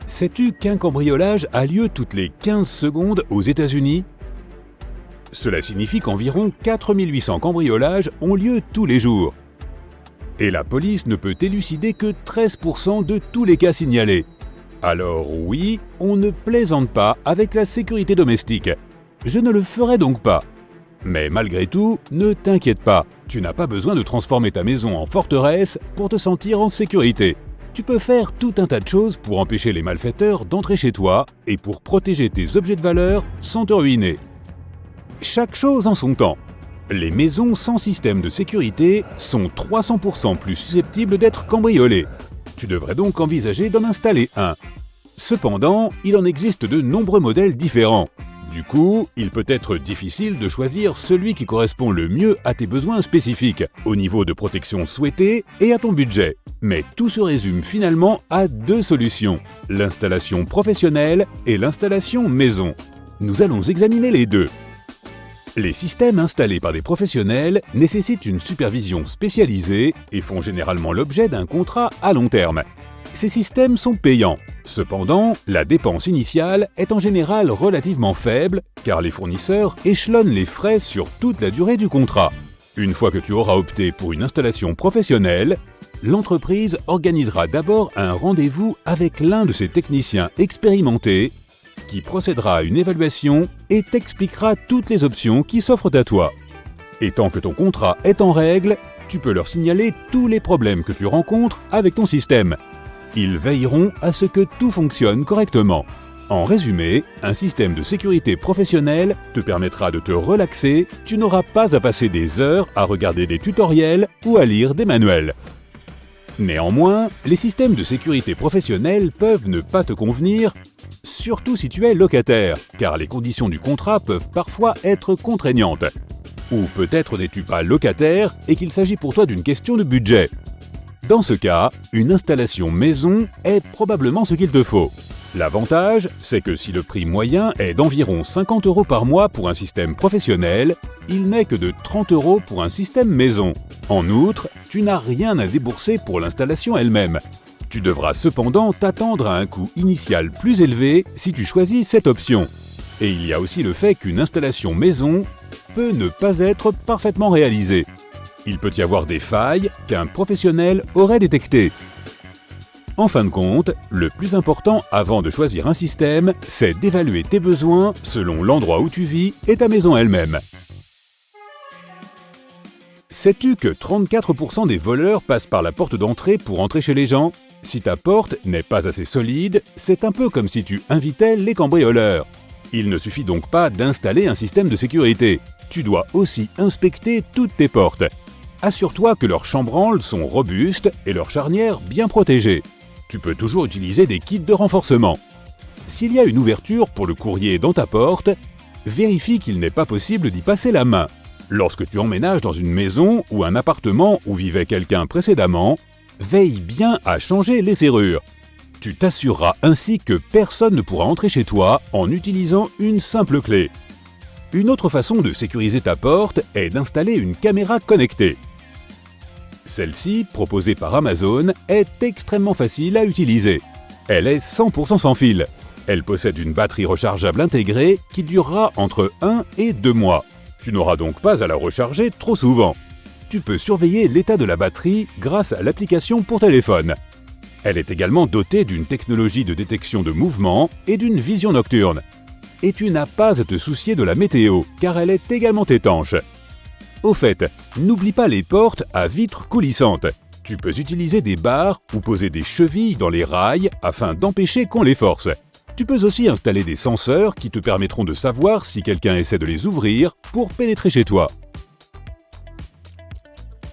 Sais-tu qu'un cambriolage a lieu toutes les 15 secondes aux États-Unis? Cela signifie qu'environ 4800 cambriolages ont lieu tous les jours. Et la police ne peut élucider que 13% de tous les cas signalés. Alors oui, on ne plaisante pas avec la sécurité domestique. Je ne le ferai donc pas. Mais malgré tout, ne t'inquiète pas, tu n'as pas besoin de transformer ta maison en forteresse pour te sentir en sécurité. Tu peux faire tout un tas de choses pour empêcher les malfaiteurs d'entrer chez toi et pour protéger tes objets de valeur sans te ruiner. Chaque chose en son temps. Les maisons sans système de sécurité sont 300% plus susceptibles d'être cambriolées. Tu devrais donc envisager d'en installer un. Cependant, il en existe de nombreux modèles différents. Du coup, il peut être difficile de choisir celui qui correspond le mieux à tes besoins spécifiques, au niveau de protection souhaité et à ton budget. Mais tout se résume finalement à deux solutions, l'installation professionnelle et l'installation maison. Nous allons examiner les deux. Les systèmes installés par des professionnels nécessitent une supervision spécialisée et font généralement l'objet d'un contrat à long terme. Ces systèmes sont payants. Cependant, la dépense initiale est en général relativement faible car les fournisseurs échelonnent les frais sur toute la durée du contrat. Une fois que tu auras opté pour une installation professionnelle, l'entreprise organisera d'abord un rendez-vous avec l'un de ses techniciens expérimentés qui procédera à une évaluation et t'expliquera toutes les options qui s'offrent à toi. Et tant que ton contrat est en règle, tu peux leur signaler tous les problèmes que tu rencontres avec ton système. Ils veilleront à ce que tout fonctionne correctement. En résumé, un système de sécurité professionnelle te permettra de te relaxer, tu n'auras pas à passer des heures à regarder des tutoriels ou à lire des manuels. Néanmoins, les systèmes de sécurité professionnelle peuvent ne pas te convenir, surtout si tu es locataire, car les conditions du contrat peuvent parfois être contraignantes. Ou peut-être n'es-tu pas locataire et qu'il s'agit pour toi d'une question de budget. Dans ce cas, une installation maison est probablement ce qu'il te faut. L'avantage, c'est que si le prix moyen est d'environ 50 € par mois pour un système professionnel, il n'est que de 30 € pour un système maison. En outre, tu n'as rien à débourser pour l'installation elle-même. Tu devras cependant t'attendre à un coût initial plus élevé si tu choisis cette option. Et il y a aussi le fait qu'une installation maison peut ne pas être parfaitement réalisée. Il peut y avoir des failles qu'un professionnel aurait détectées. En fin de compte, le plus important avant de choisir un système, c'est d'évaluer tes besoins selon l'endroit où tu vis et ta maison elle-même. Sais-tu que 34% des voleurs passent par la porte d'entrée pour entrer chez les gens? Si ta porte n'est pas assez solide, c'est un peu comme si tu invitais les cambrioleurs. Il ne suffit donc pas d'installer un système de sécurité. Tu dois aussi inspecter toutes tes portes. Assure-toi que leurs chambranles sont robustes et leurs charnières bien protégées. Tu peux toujours utiliser des kits de renforcement. S'il y a une ouverture pour le courrier dans ta porte, vérifie qu'il n'est pas possible d'y passer la main. Lorsque tu emménages dans une maison ou un appartement où vivait quelqu'un précédemment, veille bien à changer les serrures. Tu t'assureras ainsi que personne ne pourra entrer chez toi en utilisant une simple clé. Une autre façon de sécuriser ta porte est d'installer une caméra connectée. Celle-ci, proposée par Amazon, est extrêmement facile à utiliser. Elle est 100% sans fil. Elle possède une batterie rechargeable intégrée qui durera entre 1 et 2 mois. Tu n'auras donc pas à la recharger trop souvent. Tu peux surveiller l'état de la batterie grâce à l'application pour téléphone. Elle est également dotée d'une technologie de détection de mouvement et d'une vision nocturne. Et tu n'as pas à te soucier de la météo, car elle est également étanche. Au fait, n'oublie pas les portes à vitres coulissantes. Tu peux utiliser des barres ou poser des chevilles dans les rails afin d'empêcher qu'on les force. Tu peux aussi installer des senseurs qui te permettront de savoir si quelqu'un essaie de les ouvrir pour pénétrer chez toi.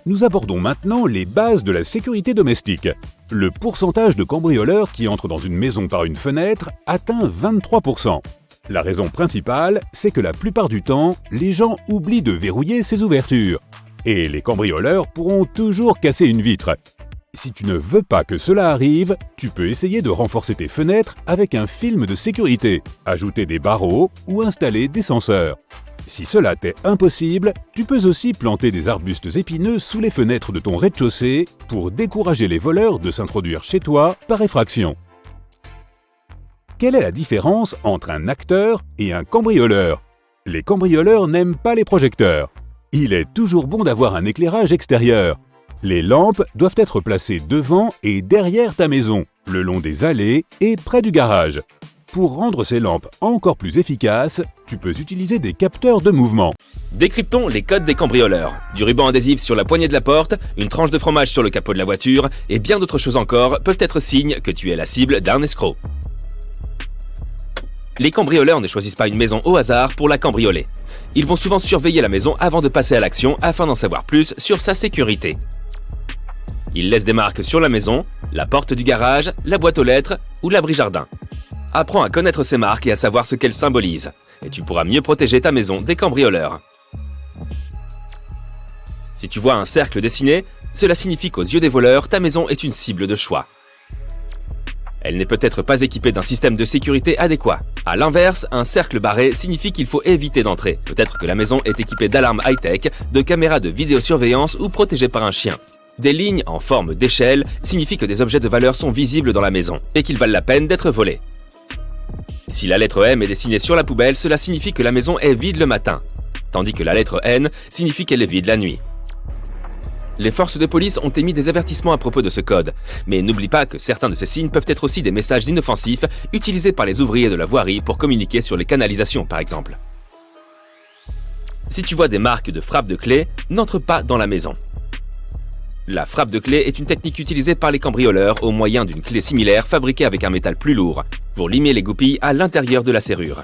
Nous abordons maintenant les bases de la sécurité domestique. Le pourcentage de cambrioleurs qui entrent dans une maison par une fenêtre atteint 23%. La raison principale, c'est que la plupart du temps, les gens oublient de verrouiller ces ouvertures. Et les cambrioleurs pourront toujours casser une vitre. Si tu ne veux pas que cela arrive, tu peux essayer de renforcer tes fenêtres avec un film de sécurité, ajouter des barreaux ou installer des senseurs. Si cela t'est impossible, tu peux aussi planter des arbustes épineux sous les fenêtres de ton rez-de-chaussée pour décourager les voleurs de s'introduire chez toi par effraction. Quelle est la différence entre un acteur et un cambrioleur? Les cambrioleurs n'aiment pas les projecteurs. Il est toujours bon d'avoir un éclairage extérieur. Les lampes doivent être placées devant et derrière ta maison, le long des allées et près du garage. Pour rendre ces lampes encore plus efficaces, tu peux utiliser des capteurs de mouvement. Décryptons les codes des cambrioleurs. Du ruban adhésif sur la poignée de la porte, une tranche de fromage sur le capot de la voiture et bien d'autres choses encore peuvent être signes que tu es la cible d'un escroc. Les cambrioleurs ne choisissent pas une maison au hasard pour la cambrioler. Ils vont souvent surveiller la maison avant de passer à l'action afin d'en savoir plus sur sa sécurité. Ils laissent des marques sur la maison, la porte du garage, la boîte aux lettres ou l'abri-jardin. Apprends à connaître ces marques et à savoir ce qu'elles symbolisent, et tu pourras mieux protéger ta maison des cambrioleurs. Si tu vois un cercle dessiné, cela signifie qu'aux yeux des voleurs, ta maison est une cible de choix. Elle n'est peut-être pas équipée d'un système de sécurité adéquat. A l'inverse, un cercle barré signifie qu'il faut éviter d'entrer. Peut-être que la maison est équipée d'alarmes high-tech, de caméras de vidéosurveillance ou protégée par un chien. Des lignes en forme d'échelle signifient que des objets de valeur sont visibles dans la maison et qu'ils valent la peine d'être volés. Si la lettre M est dessinée sur la poubelle, cela signifie que la maison est vide le matin, tandis que la lettre N signifie qu'elle est vide la nuit. Les forces de police ont émis des avertissements à propos de ce code, mais n'oublie pas que certains de ces signes peuvent être aussi des messages inoffensifs utilisés par les ouvriers de la voirie pour communiquer sur les canalisations par exemple. Si tu vois des marques de frappe de clé, n'entre pas dans la maison. La frappe de clé est une technique utilisée par les cambrioleurs au moyen d'une clé similaire fabriquée avec un métal plus lourd, pour limer les goupilles à l'intérieur de la serrure.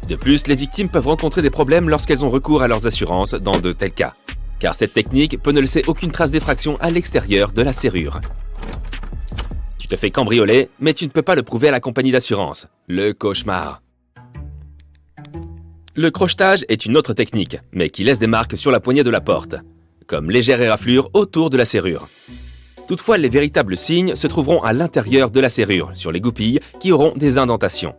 De plus, les victimes peuvent rencontrer des problèmes lorsqu'elles ont recours à leurs assurances dans de tels cas, car cette technique peut ne laisser aucune trace d'effraction à l'extérieur de la serrure. Tu te fais cambrioler, mais tu ne peux pas le prouver à la compagnie d'assurance. Le cauchemar. Le crochetage est une autre technique, mais qui laisse des marques sur la poignée de la porte, comme légère éraflure autour de la serrure. Toutefois, les véritables signes se trouveront à l'intérieur de la serrure, sur les goupilles, qui auront des indentations.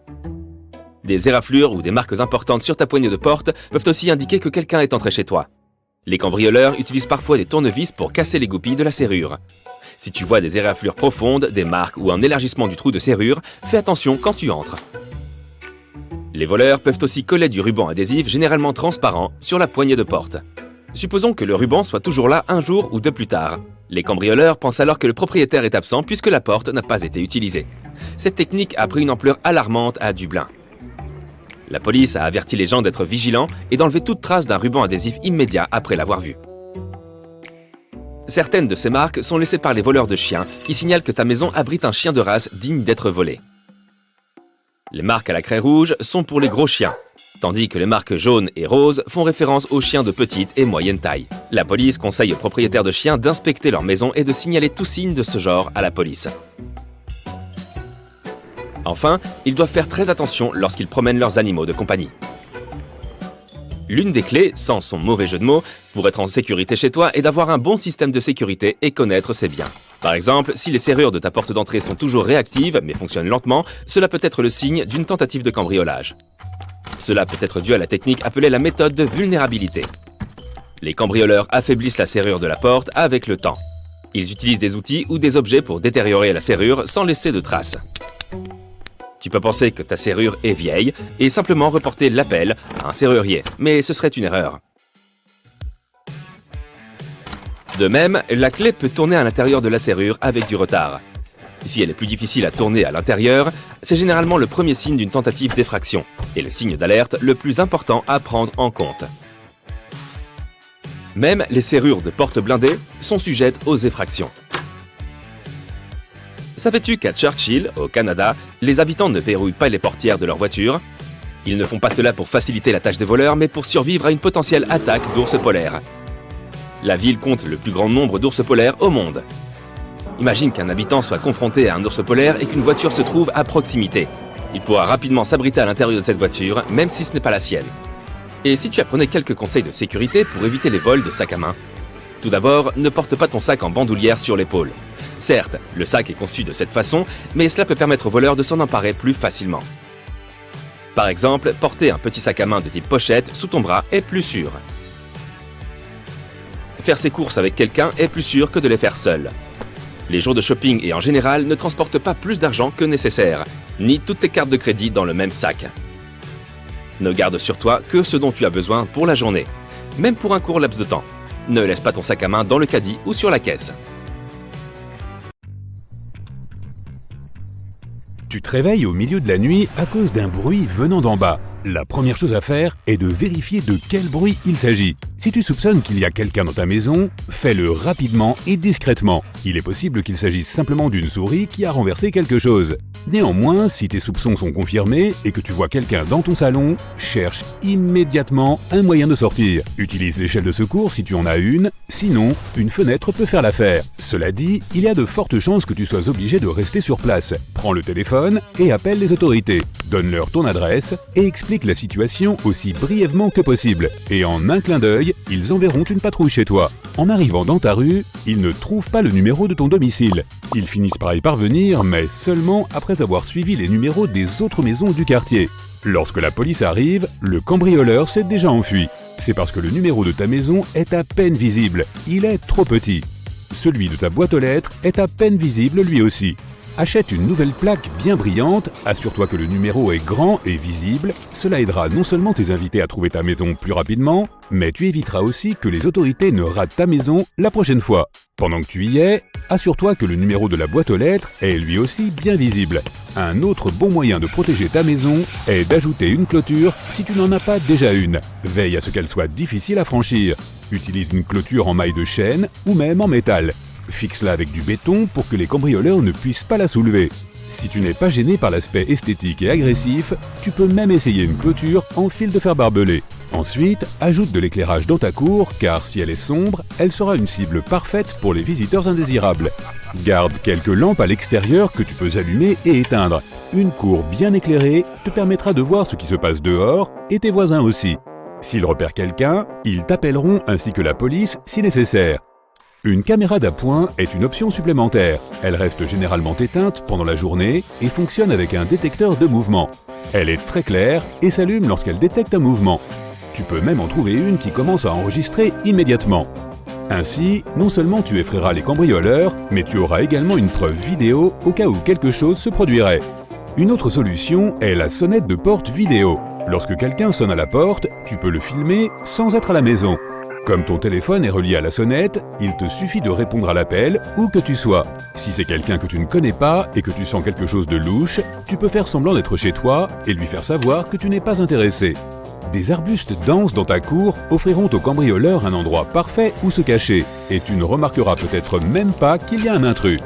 Des éraflures ou des marques importantes sur ta poignée de porte peuvent aussi indiquer que quelqu'un est entré chez toi. Les cambrioleurs utilisent parfois des tournevis pour casser les goupilles de la serrure. Si tu vois des éraflures profondes, des marques ou un élargissement du trou de serrure, fais attention quand tu entres. Les voleurs peuvent aussi coller du ruban adhésif généralement transparent sur la poignée de porte. Supposons que le ruban soit toujours là un jour ou deux plus tard. Les cambrioleurs pensent alors que le propriétaire est absent puisque la porte n'a pas été utilisée. Cette technique a pris une ampleur alarmante à Dublin. La police a averti les gens d'être vigilants et d'enlever toute trace d'un ruban adhésif immédiat après l'avoir vu. Certaines de ces marques sont laissées par les voleurs de chiens qui signalent que ta maison abrite un chien de race digne d'être volé. Les marques à la craie rouge sont pour les gros chiens, tandis que les marques jaunes et roses font référence aux chiens de petite et moyenne taille. La police conseille aux propriétaires de chiens d'inspecter leur maison et de signaler tout signe de ce genre à la police. Enfin, ils doivent faire très attention lorsqu'ils promènent leurs animaux de compagnie. L'une des clés, sans son mauvais jeu de mots, pour être en sécurité chez toi est d'avoir un bon système de sécurité et connaître ses biens. Par exemple, si les serrures de ta porte d'entrée sont toujours réactives mais fonctionnent lentement, cela peut être le signe d'une tentative de cambriolage. Cela peut être dû à la technique appelée la méthode de vulnérabilité. Les cambrioleurs affaiblissent la serrure de la porte avec le temps. Ils utilisent des outils ou des objets pour détériorer la serrure sans laisser de traces. Tu peux penser que ta serrure est vieille et simplement reporter l'appel à un serrurier, mais ce serait une erreur. De même, la clé peut tourner à l'intérieur de la serrure avec du retard. Si elle est plus difficile à tourner à l'intérieur, c'est généralement le premier signe d'une tentative d'effraction et le signe d'alerte le plus important à prendre en compte. Même les serrures de portes blindées sont sujettes aux effractions. Savais-tu qu'à Churchill, au Canada, les habitants ne verrouillent pas les portières de leur voiture? Ils ne font pas cela pour faciliter la tâche des voleurs, mais pour survivre à une potentielle attaque d'ours polaires. La ville compte le plus grand nombre d'ours polaires au monde. Imagine qu'un habitant soit confronté à un ours polaire et qu'une voiture se trouve à proximité. Il pourra rapidement s'abriter à l'intérieur de cette voiture, même si ce n'est pas la sienne. Et si tu apprenais quelques conseils de sécurité pour éviter les vols de sacs à main? Tout d'abord, ne porte pas ton sac en bandoulière sur l'épaule. Certes, le sac est conçu de cette façon, mais cela peut permettre aux voleurs de s'en emparer plus facilement. Par exemple, porter un petit sac à main de type pochette sous ton bras est plus sûr. Faire ses courses avec quelqu'un est plus sûr que de les faire seul. Les jours de shopping et en général ne transportent pas plus d'argent que nécessaire. ni toutes tes cartes de crédit dans le même sac. Ne garde sur toi que ce dont tu as besoin pour la journée, même pour un court laps de temps. Ne laisse pas ton sac à main dans le caddie ou sur la caisse. Tu te réveilles au milieu de la nuit à cause d'un bruit venant d'en bas. La première chose à faire est de vérifier de quel bruit il s'agit. Si tu soupçonnes qu'il y a quelqu'un dans ta maison, fais-le rapidement et discrètement. Il est possible qu'il s'agisse simplement d'une souris qui a renversé quelque chose. Néanmoins, si tes soupçons sont confirmés et que tu vois quelqu'un dans ton salon, cherche immédiatement un moyen de sortir. Utilise l'échelle de secours si tu en as une, sinon une fenêtre peut faire l'affaire. Cela dit, il y a de fortes chances que tu sois obligé de rester sur place. Prends le téléphone et appelle les autorités. Donne-leur ton adresse et explique la situation aussi brièvement que possible. Et en un clin d'œil, ils enverront une patrouille chez toi. En arrivant dans ta rue, ils ne trouvent pas le numéro de ton domicile. Ils finissent par y parvenir, mais seulement après avoir suivi les numéros des autres maisons du quartier. Lorsque la police arrive, le cambrioleur s'est déjà enfui. C'est parce que le numéro de ta maison est à peine visible. Il est trop petit. Celui de ta boîte aux lettres est à peine visible lui aussi. Achète une nouvelle plaque bien brillante, assure-toi que le numéro est grand et visible. Cela aidera non seulement tes invités à trouver ta maison plus rapidement, mais tu éviteras aussi que les autorités ne ratent ta maison la prochaine fois. Pendant que tu y es, assure-toi que le numéro de la boîte aux lettres est lui aussi bien visible. Un autre bon moyen de protéger ta maison est d'ajouter une clôture si tu n'en as pas déjà une. Veille à ce qu'elle soit difficile à franchir. Utilise une clôture en maille de chêne ou même en métal. Fixe-la avec du béton pour que les cambrioleurs ne puissent pas la soulever. Si tu n'es pas gêné par l'aspect esthétique et agressif, tu peux même essayer une clôture en fil de fer barbelé. Ensuite, ajoute de l'éclairage dans ta cour, car si elle est sombre, elle sera une cible parfaite pour les visiteurs indésirables. Garde quelques lampes à l'extérieur que tu peux allumer et éteindre. Une cour bien éclairée te permettra de voir ce qui se passe dehors et tes voisins aussi. S'ils repèrent quelqu'un, ils t'appelleront ainsi que la police si nécessaire. Une caméra d'appoint est une option supplémentaire. Elle reste généralement éteinte pendant la journée et fonctionne avec un détecteur de mouvement. Elle est très claire et s'allume lorsqu'elle détecte un mouvement. Tu peux même en trouver une qui commence à enregistrer immédiatement. Ainsi, non seulement tu effraieras les cambrioleurs, mais tu auras également une preuve vidéo au cas où quelque chose se produirait. Une autre solution est la sonnette de porte vidéo. Lorsque quelqu'un sonne à la porte, tu peux le filmer sans être à la maison. Comme ton téléphone est relié à la sonnette, il te suffit de répondre à l'appel où que tu sois. Si c'est quelqu'un que tu ne connais pas et que tu sens quelque chose de louche, tu peux faire semblant d'être chez toi et lui faire savoir que tu n'es pas intéressé. Des arbustes denses dans ta cour offriront aux cambrioleurs un endroit parfait où se cacher et tu ne remarqueras peut-être même pas qu'il y a un intrus.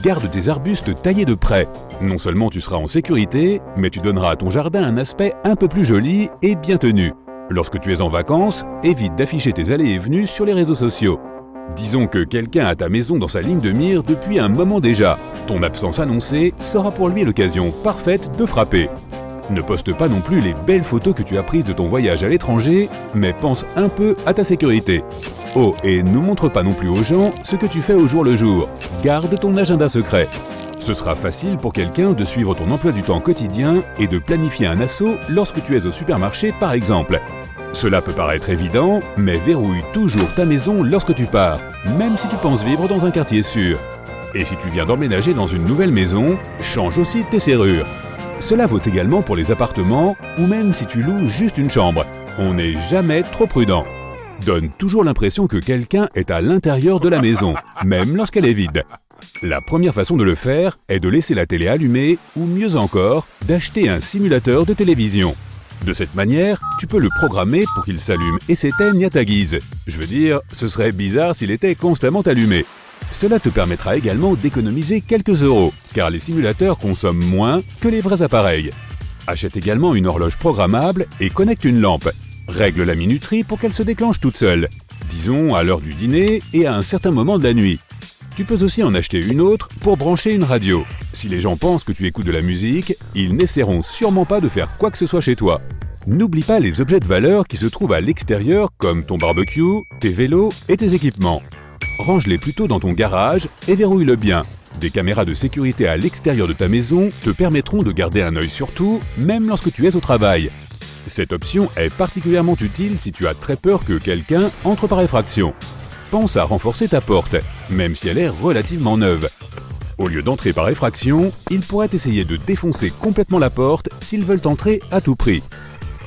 Garde tes arbustes taillés de près. Non seulement tu seras en sécurité, mais tu donneras à ton jardin un aspect un peu plus joli et bien tenu. Lorsque tu es en vacances, évite d'afficher tes allées et venues sur les réseaux sociaux. Disons que quelqu'un a ta maison dans sa ligne de mire depuis un moment déjà. Ton absence annoncée sera pour lui l'occasion parfaite de frapper. Ne poste pas non plus les belles photos que tu as prises de ton voyage à l'étranger, mais pense un peu à ta sécurité. Oh, et ne montre pas non plus aux gens ce que tu fais au jour le jour. Garde ton agenda secret. Ce sera facile pour quelqu'un de suivre ton emploi du temps quotidien et de planifier un assaut lorsque tu es au supermarché par exemple. Cela peut paraître évident, mais verrouille toujours ta maison lorsque tu pars, même si tu penses vivre dans un quartier sûr. Et si tu viens d'emménager dans une nouvelle maison, change aussi tes serrures. Cela vaut également pour les appartements ou même si tu loues juste une chambre. On n'est jamais trop prudent. Donne toujours l'impression que quelqu'un est à l'intérieur de la maison, même lorsqu'elle est vide. La première façon de le faire est de laisser la télé allumée ou mieux encore, d'acheter un simulateur de télévision. De cette manière, tu peux le programmer pour qu'il s'allume et s'éteigne à ta guise. Je veux dire, ce serait bizarre s'il était constamment allumé. Cela te permettra également d'économiser quelques euros, car les simulateurs consomment moins que les vrais appareils. Achète également une horloge programmable et connecte une lampe. Règle la minuterie pour qu'elle se déclenche toute seule, disons à l'heure du dîner et à un certain moment de la nuit. Tu peux aussi en acheter une autre pour brancher une radio. Si les gens pensent que tu écoutes de la musique, ils n'essaieront sûrement pas de faire quoi que ce soit chez toi. N'oublie pas les objets de valeur qui se trouvent à l'extérieur comme ton barbecue, tes vélos et tes équipements. Range-les plutôt dans ton garage et verrouille-le bien. Des caméras de sécurité à l'extérieur de ta maison te permettront de garder un œil sur tout, même lorsque tu es au travail. Cette option est particulièrement utile si tu as très peur que quelqu'un entre par effraction. Pense à renforcer ta porte, même si elle est relativement neuve. Au lieu d'entrer par effraction, ils pourraient essayer de défoncer complètement la porte s'ils veulent entrer à tout prix.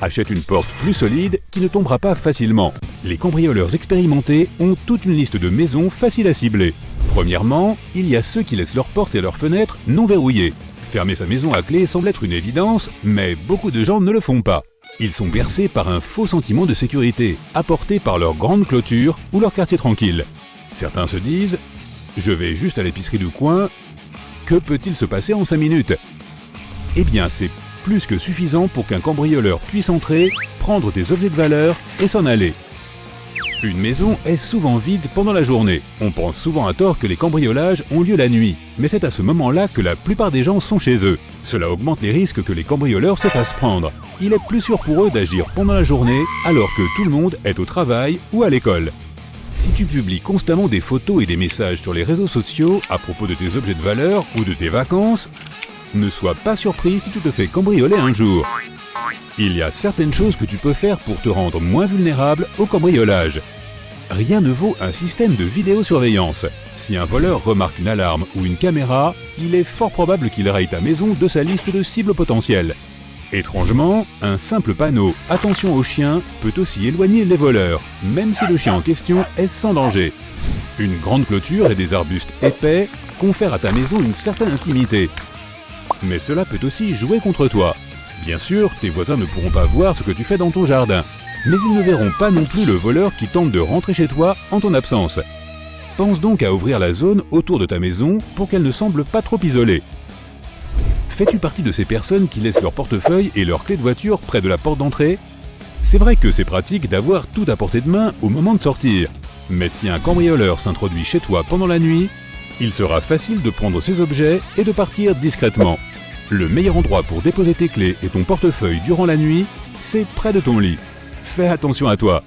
Achète une porte plus solide qui ne tombera pas facilement. Les cambrioleurs expérimentés ont toute une liste de maisons faciles à cibler. Premièrement, il y a ceux qui laissent leurs portes et leurs fenêtres non verrouillées. Fermer sa maison à clé semble être une évidence, mais beaucoup de gens ne le font pas. Ils sont bercés par un faux sentiment de sécurité, apporté par leur grande clôture ou leur quartier tranquille. Certains se disent « Je vais juste à l'épicerie du coin, que peut-il se passer en 5 minutes ?» Eh bien, c'est plus que suffisant pour qu'un cambrioleur puisse entrer, prendre des objets de valeur et s'en aller. Une maison est souvent vide pendant la journée. On pense souvent à tort que les cambriolages ont lieu la nuit, mais c'est à ce moment-là que la plupart des gens sont chez eux. Cela augmente les risques que les cambrioleurs se fassent prendre. Il est plus sûr pour eux d'agir pendant la journée alors que tout le monde est au travail ou à l'école. Si tu publies constamment des photos et des messages sur les réseaux sociaux à propos de tes objets de valeur ou de tes vacances, ne sois pas surpris si tu te fais cambrioler un jour. Il y a certaines choses que tu peux faire pour te rendre moins vulnérable au cambriolage. Rien ne vaut un système de vidéosurveillance. Si un voleur remarque une alarme ou une caméra, il est fort probable qu'il raye ta maison de sa liste de cibles potentielles. Étrangement, un simple panneau « Attention aux chiens » peut aussi éloigner les voleurs, même si le chien en question est sans danger. Une grande clôture et des arbustes épais confèrent à ta maison une certaine intimité. Mais cela peut aussi jouer contre toi. Bien sûr, tes voisins ne pourront pas voir ce que tu fais dans ton jardin, mais ils ne verront pas non plus le voleur qui tente de rentrer chez toi en ton absence. Pense donc à ouvrir la zone autour de ta maison pour qu'elle ne semble pas trop isolée. Fais-tu partie de ces personnes qui laissent leur portefeuille et leur clé de voiture près de la porte d'entrée? C'est vrai que c'est pratique d'avoir tout à portée de main au moment de sortir, mais si un cambrioleur s'introduit chez toi pendant la nuit, il sera facile de prendre ses objets et de partir discrètement. Le meilleur endroit pour déposer tes clés et ton portefeuille durant la nuit, c'est près de ton lit. Fais attention à toi.